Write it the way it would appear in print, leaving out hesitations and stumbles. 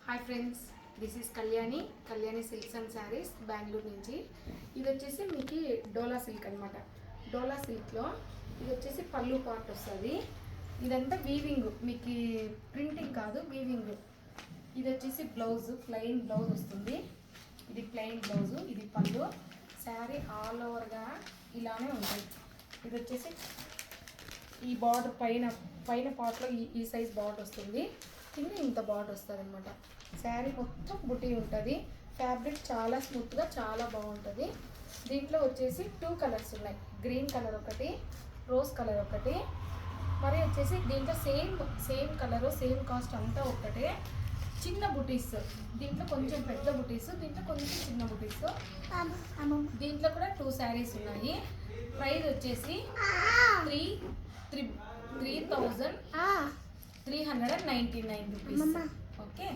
Hi friends, this is Kalyani silks and saris Bengaluru నుంచి. ఇది వచ్చేసి మీకు డోలా సిల్క్ అనమాట. డోలా సిల్క్లో ఇది వచ్చేసి పళ్ళు పార్ట్ వస్తుంది. ఇదంతా వీవింగ్, మీకు ప్రింటింగ్ కాదు, వీవింగ్. ఇది వచ్చేసి బ్లౌజ్, ప్లెయిన్ బ్లౌజ్ వస్తుంది. ఇది ప్లెయిన్ బ్లౌజు, ఇది పళ్ళు. శారీ ఆల్ ఓవర్గా ఇలానే ఉంటుంది. ఇది వచ్చేసి ఈ బార్డర్ పైన పార్ట్లో ఈ సైజ్ బార్డర్ వస్తుంది, కింద ఇంత బార్డర్ వస్తుంది అనమాట. శారీ మొత్తం బుటీ ఉంటుంది. ఫ్యాబ్రిక్ చాలా స్మూత్గా చాలా బాగుంటుంది. దీంట్లో వచ్చేసి 2 కలర్స్ ఉన్నాయి, గ్రీన్ కలర్ ఒకటి, రోజ్ కలర్ ఒకటి. మరి వచ్చేసి దీంట్లో సేమ్ కలరు, సేమ్ కాస్ట్ అంతా ఒకటే. చిన్న బుటీస్, దీంట్లో కొంచెం పెద్ద బుటీస్, దీంట్లో కొంచెం చిన్న బుటీస్. దీంట్లో కూడా 2 శారీస్ ఉన్నాయి. ప్రైస్ వచ్చేసి 3,399 రూపీస్.